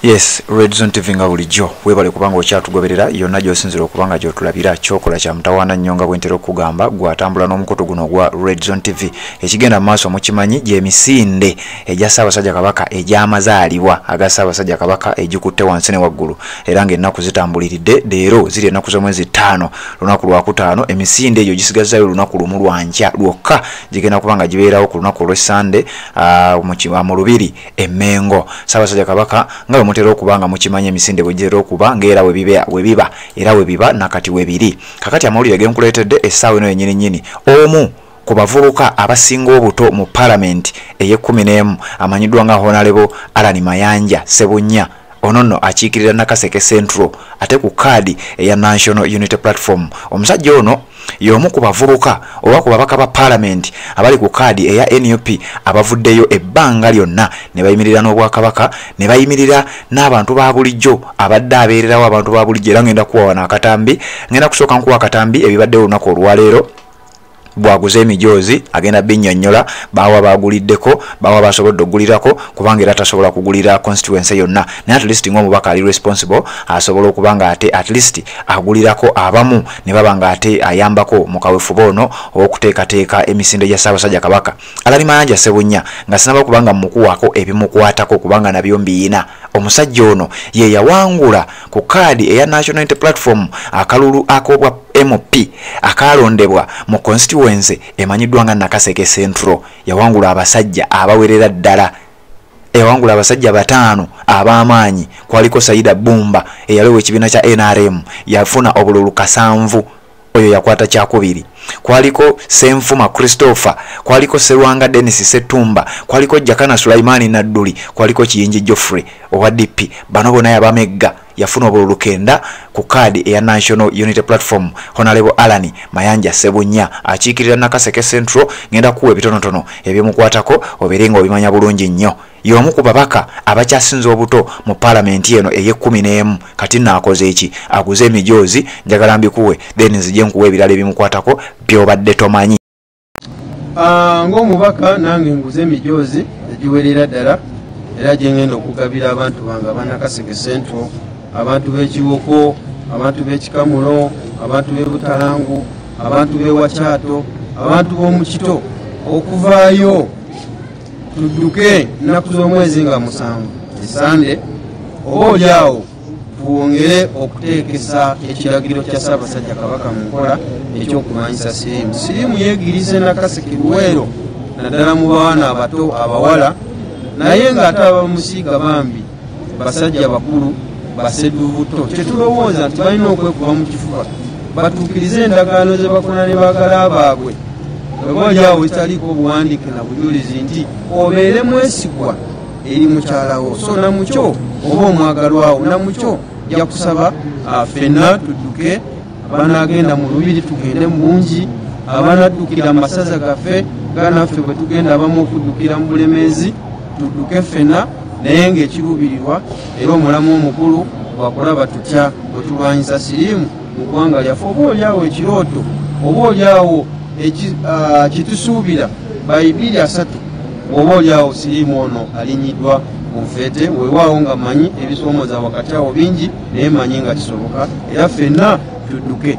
Yes, Red Zone TV nga bulijjo webale kubanga okyatugoberera yonna gy'osinzira okubanga gy'otulabira kyokola kya mutawaana nnyonga bwentera okugamba gwatambula n'omukoto guno gwa Red Zone TV ekigenda mu maaso mukimanyi gy'emisinde egya Ssaabasajja Kabaka egy'amazaalibwa aga Ssaabasajja Kabaka egikutte wansi ne waggulu era ng'ennaku zitambuliridde leero ziri ennaku z'omwezi 5 lunaku lwa 5 emisinde egyo gisigazzayo lunaku lumu lwankya lwokka gigenda kubanga gibeerawo ku lunaku olw'Essande mu Lubiri Emmengo Ssaabasajja Kabaka nga mutero okubanga mukimanyi emisinde bwegera okuba ngera webiba era webiba nakati webiri kakati amawulire genkuletedde essaawa eno yennyini nnyini omu ku bavubuka abasinga obuto mu parliament eye-11 amanyiddwa nga Honorable Alan Mayanja Ssebunya onono akiikirira Nakaseke Central ate ku kaadi eya National Unity Platform omusajja ono y'omu ku bavubuka oba ku babaka ba parliament abali ku kaadi eya NUP abavuddeyo ebbanga lyonna ne bayimirira n'obwakabaka ne bayimirira n'abantu ba bulijjo abadde abeererawo abantu ba bulijjo era ngenda kuwa wana akatambi ngenda kusooka nkuwa akatambi ebibaddewo olunaku olwaleero bwaguze emijoozi agenda binnyonnyola bawa baguliddeko bawa basobodde okugulirako kubanga era tasobola kugulira constituency yonna naye at least ng'omubaka ali responsible asobola okubanga ate at least agulirako abamu ne babanga ate ayambako mu kaweefube ono okuteekateeka emisinde gya Ssaabasajja Kabaka Alan Mayanja Ssebunya nga sinaba kubanga mukuwako ebimukwatako kubanga nabyo mbiyina omusajja ono ye yawangula ku kaadi eya National Unity Platform akalulu akobwa MP akalondebwa mu constituency emanyiddwa nga Nakaseke Central yawangula abasajja abawerera ddala yawangula abasajja 5 ab'amaanyi kwaliko Saida Bumba eyalewa ekibiina kya NRM yafuna obululu 7 oyo yakwata kyakubiri kwaliko Senfuma Christopher kwaliko Serwanga Dennis Setumba kwaliko Jakana Sulaimani Nadduli kwaliko Kiyinji Geoffrey owa DP bano bona yabamegga yafuna obululu 9 ku kaadi eya National Unity Platform Honorable Alan Mayanja Ssebunya akiikirira Nakaseke Central ngenda kuwa ebitonotono ebyemukwatako oberenga obimanya bulungi nnyo y'omu ku babaka abakyasinze obuto mu parliament eno eye-11 kati naakoze eki aguze emijoozi njagala mbikuwe then nzije nkuwa ebirala ebimukwatako byobadde tomanyi ng'omubaka nange nguze emijoozi egiwerera ddala era gyengenda okugabira abantu bange abanakaseke Central abantu b'ekiwoko abantu b'ekikamulo abantu b'e Butalangu abantu b'e Wakyato abantu b'omukito okuvaayo tudduke nnaku z'omwezi nga 7 Essande oba olyawo twongere okuteekesa ekiragiro kya Ssaabasajja Kabaka mu nkola ekyokumanyisa siriimu yeegirize Nakaseke Luweero naddala mu bawana abato abawala naye ng'ate abamusiiga bambi basajja bakulu baseddu buto kyetulowooza nti balina okwekuba mu kifuba batuukirize endagaano ze bakola ne baagala baabwe bweba olyawo ekitaliiko obuwandiike na bujulizi nti obeere mwesigwa eri mukyalawo so namukyo oba omwagalwawo namukyo nja kusaba ffenna tudduke abanagenda mu Lubiri tugende mu bungi abanaddukira mu masaza gaffe ganaffe bwe tugenda abamu okuddukira mu Bulemeezi tudduke ffenna naye ng'ekiruubirirwa era omulamu omukulu wakulaba tutya bwe tulwanyisa siriimu mu ggwanga lyaffe oba olyawo ekirooto oba olyawo kitusuubira bayibiri 3 oba olyawo siriimu ono alinyiddwa ku nfeete weewaawo nga manyi ebisoomooza wakati awo bingi naye manyi nga kisoboka era ffenna tudduke.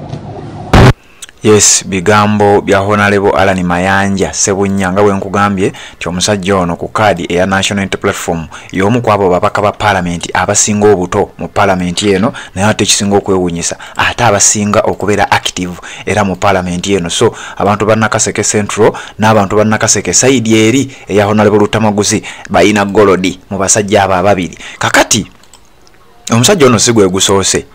Yes, bigambo bya Honorable Alan Mayanja Ssebunya nga bwe nkugambye nti omusajja ono ku kaadi eya National Unity Platform y'omu ku abo babaka ba parliament abasinga obuto mu parliament eno naye ate ekisinga okwewuunyisa ate abasinga okubeera active era mu parliament eno so abantu ba Nakaseke Central n'abantu ba Nakaseke side eri eya Honorable Lutamaguzi bayina golodi mu basajja abo ababiri kakati omusajja ono si gwe gusoose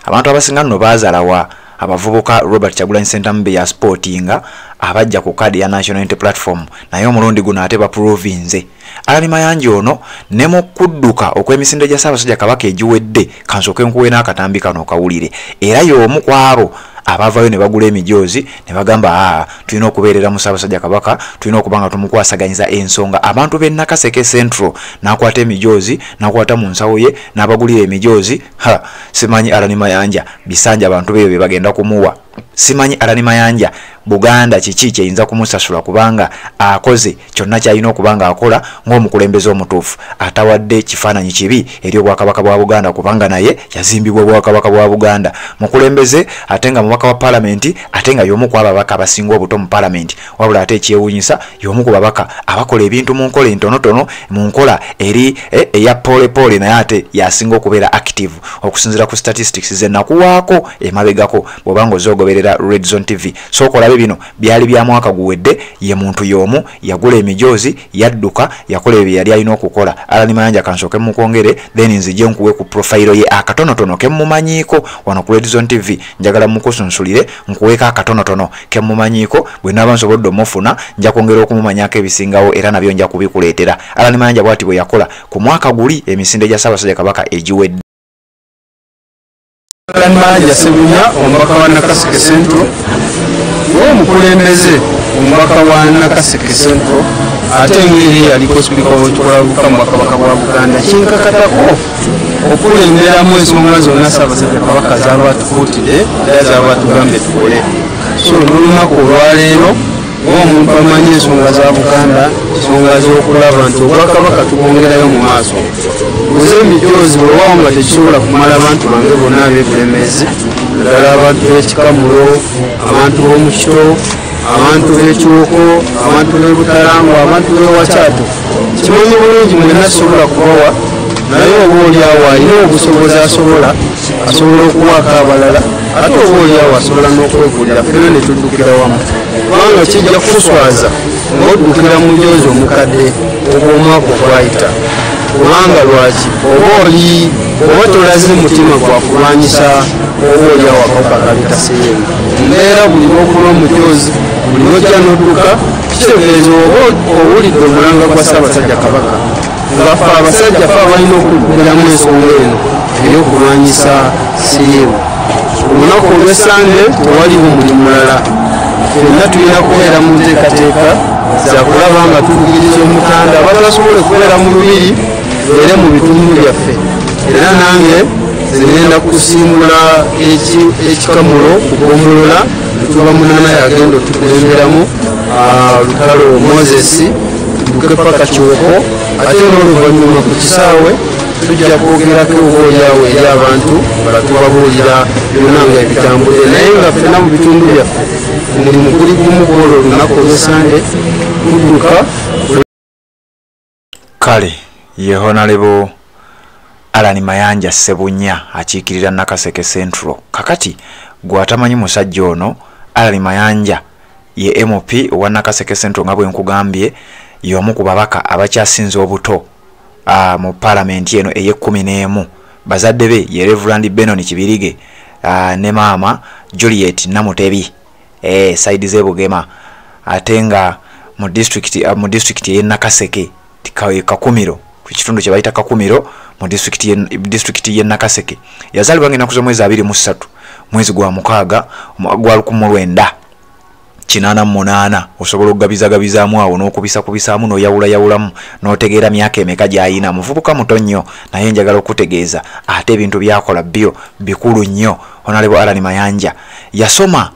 abantu abasinga nno baazalawa abavubuka Robert Kyagulanyi Ssentamu ya sportinga abajja ku kaadi ya National Unity Platform naye omulundi guno ate baprovinze Alan Mayanja ono ne mu kudduka okw'emisinde gya Ssaabasajja Kabaka egiwedde kansooke nkuwe n'akatambi kano okawulire era y'omu ku abo abavayo ne bagula emijoozi ne bagamba tulina okubeerera mu Ssaabasajja Kabaka tulina okubanga tumukwasaganyiza ensonga abantu b'e Nakaseke Central n'akwata emijoozi n'akwata mu nsawo ye n'abagulira emijoozi simanyi Alan Mayanja bisanja abantu beyo bye bagenda kumuwa simanyi Alani Mayanja Buganda kiki kyeyinza kumusasula kubanga akoze kyonna kyalina okubanga akola ng'omukulembeze omutuufu atawadde kifaananyi kibi eri obwakabaka bwa Buganda kubanga naye yazimbibwa obwakabaka bwa Buganda mukulembeze ate nga mubaka wa palamenti ate nga y'omu ku ababaka abasinga obuto mu palamenti wabula ate ekyewuunyisa y'omu ku babaka abakola ebintu mu nkola entonotono mu nkola eri eya pole naye ate yasinga okubeera active okusinziira ku statistics ze nakuwaako emabegako bw'obanga ozogoberera Red Zone TV so kolabe bino byali bya mwaka guwedde ye muntu y'omu yagula emijoozi yadduka yakola ebyo yali alina okukola Alani Mayanja kansooke mukongere then nzije nkuwe ku profile ye akatonotono kemumanyiiko wano ku Red Zone TV njagala mukusunsulire nkuweeka akatonotono kemumanyiiko bwe naba nsobodde omufuna nja kwongera okumumanyako ebisingawo era nabyo nja kubikuleetera Alani Mayanja bw'ati bwe yakola ku mwaka guli emisinde gya Ssaabasajja Kabaka egiwedde. Alani Mayanja Ssebunya omubaka wa Nakaseke Central omukulembeze omubaka wa Nakaseke Central ate ngeri aliko sipiika w'ekikula mu Bwakabaka bwa Buganda kinkakatako okulemeramu ensonga zonna Ssaabasajja Kabaka z'aba tukuutidde era z'aba tugambye tukole so n'olunaku olwaleero omuntu amanyi ensonga za Buganda ensonga z'okulaba nti Obwakabaka tubwongerayo mu maaso buze emijoozi bwewaawo nga tekisobola kumala abantu bange bonna ab'ebulemezi ddala abantu b'ekikamulo abantu b'omukito abantu b'ekiwoko abantu b'ebutalango abantu b'ewakyato kimanyi bulungi mwenna sisobola kubawa naye oba oliawo alina obusobozi asobola okuwaako abalala ate oba oliawo asobola n'okwegulira fena ne tuddukira wamu kubanga kijja kuswaza ng'oddukira mu mujoozi omukadde ogw'omwaka ogwayita kubanga lwaki oba tolaze mutima gwa kulwanyisa oba oliawo akawuka kalitaseeyo mbeera buli lwokula omujoozi buli lwojja n'odduka kitegeeza oba owulidde omulanga gwa Ssaabasajja Kabaka nga fe abasajja fe abalina okuddukiramu ensonga eno ey'okulwanyisa seeru olunaku olw'Essande tewaliwo muli mulala fenna tulina kubeera mu nteekateeka za kulaba nga tuvugiriza omutanda abatasobole kubeera mu lubiri era mu bitundu byaffe era nange zigenda kusimbula ekikamulo kugomolola tuba munana yagenda otukulemberamu lutalo Moses tuduke paka Kiwoko ate n'oluvannyuma ku kisaawe tujja kwogerako obaolyawo eri abantu bala tubabuulira byonna nga ebitambudde naye nga ffenna mu bitundu byaffe omulimu guli gumu gwolwo olunaku olw'Essande tudduka kale ye Honorable Alani Mayanja Ssebunya akiikirira Nakaseke Central kakati gwatamanyi musajja ono Alani Mayanja ye MP wa Nakaseke Central nga bwe nkugambye y'omu ku babaka abakyasinze obuto mu palamenti eno eye-11 bazadde be ye Reverend Benon Kibirige ne maama Juliet Namutebi side ze Bugema ate nga mu district ye Nakaseke Kakumiro ku kitundu kye bayita Kakumiro mu district ye Nakaseke yazaalibwa ng'ennaku z'omwezi 23 mwezi gwa mukaaga gwa 1988 osobola okugabizagabizaamu awo n'okubisakubisaamu n'oyawulayawulamu n'otegeera myaka emeka gy'ayina muvubuka muto nnyo naye njagala okutegeeza ate ebintu byakola byo bikulu nnyo Honorable Alani Mayanja yasoma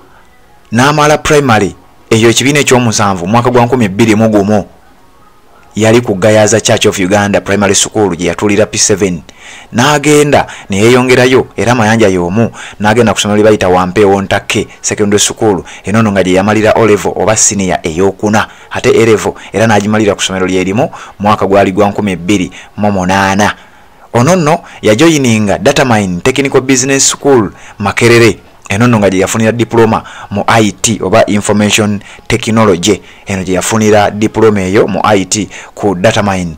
n'amala primary eyo ekibiina ekyomusanvu mwaka gwa 2021 yali ku Gayaza Church of Uganda Primary School gye yatulira P7 n'agenda ne yeeyongerayo era Mayanja y'omu n'agenda ku ssomero lye bayita Wampeewo Ntake Secondary School enono nga gye yamalira O-level oba senior ey'okuna ate A-level era n'agimalira ku ssomero lye limu mwaka gwali gwa 2008 ono nno yajoyininga Datamine Technical Business School Makerere enono nga gye yafunira diploma mu IT oba Information Technology eno gye yafunira diploma eyo mu IT ku Datamine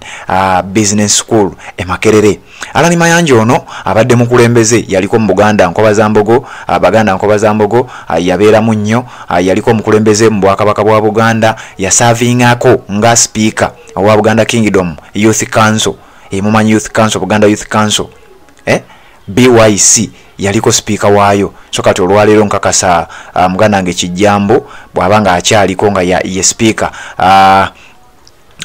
Business School Makerere. Alani Mayanja ono abadde mukulembeze yaliko mu Buganda Nkobazambogo Baganda Nkobazambogo yabeeramu nnyo yaliko mukulembeze mu Bwakabaka bwa Buganda yasavingaako nga speaker owa Buganda Kingdom Youth Council mumanyi Youth Council Buganda Youth Council BYC yaliko speaker waayo so kati olwaleero nkakasa muganda nge Kijambo bw'abanga akyaliko nga ye speaker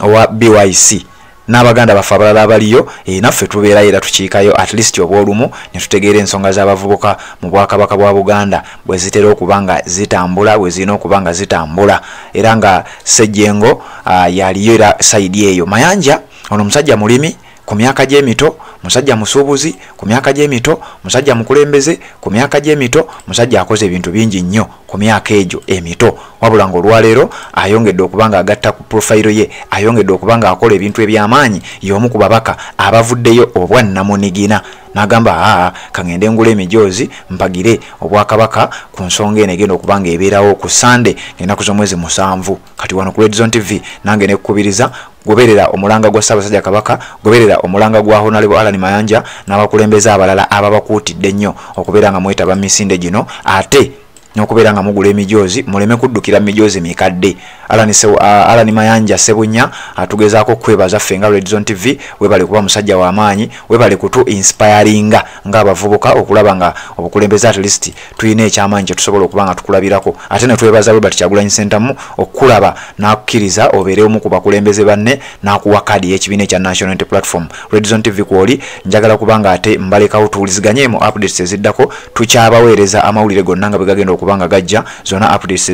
owa BYC n'abaganda baffe abalala abaliyo naffe tubeerayo era tukiikayo at least obwolumu ne tutegeera ensonga z'abavubuka mu bwakabaka bwa Buganda bwe zitera okuba nga zitambula bwe zirina okuba nga zitambula era nga Ssejjengo yaliyo era sayidi eyo. Mayanja ono musajja mulimi ku myaka gye mito, musajja musuubuzi ku myaka gye mito, musajja mukulembeze ku myaka gye mito, musajja akoze ebintu bingi nnyo ku myaka egyo emito. Wabula ng'olwaleero ayongedde okuba nga agatta ku profile ye, ayongedde okuba nga akola ebintu eby'amaanyi, y'omu ku babaka abavuddeyo obwannamunigina n'agamba kangende ngula emijoozi mpagire obwakabaka ku nsonga eno egenda okuba nga ebeerawo ku Sunday ng'ennaku z'omwezi 7 kati wano ku Red Zone TV nange nekukubiriza goberera omulanga gwa Ssaabasajja Kabaka, goberera omulanga gwa Honorable Allan Mayanja n'abakulembeze abalala ababakuutidde ennyo okubeera nga mwetaba misinde gino ate n'okubeera nga mugula emijoozi muleme kuddukira mijoozi mikadde. Allan Mayanja Ssebunya atugezaako kwebaza ffenga Red Zone TV, webale kuba musajja w'amaanyi, webale kutu inspiringa ng'abavubuka okulaba nga obukulembeze at least tuyina ekyamaanyi kye tusobola okuba nga tukulabirako. Ate ne twebaza Robert Kyagulanyi Ssentamu okulaba n'akkiriza obeere omu ku bakulembeze banne n'akuwa kaadi y'ekibiina ekya National Unity Platform. Red Zone TV kwoli njagala kubanga ate mbalekawo tuwuliziganye mu updates eziddako, tukyabaweereza amawulire gonna nga bwe gagenda okubanga gajja, zona updates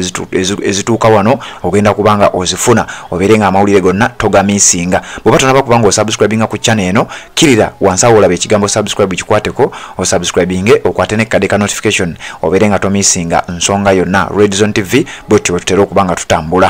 ezituuka wano ogenda kubanga ozifuna obeere nga amawulire gonna togamisinga. Bw'oba tonaba kubanga osubscribinga ku channel eno, kirira wansi awo olaba ekigambo subscribe kikwateko, osubscribinge okwate n'ekkade ka notification obeere nga tomisinga nsonga yonna. Red Zone TV bwetyo tutera okubanga tutambula.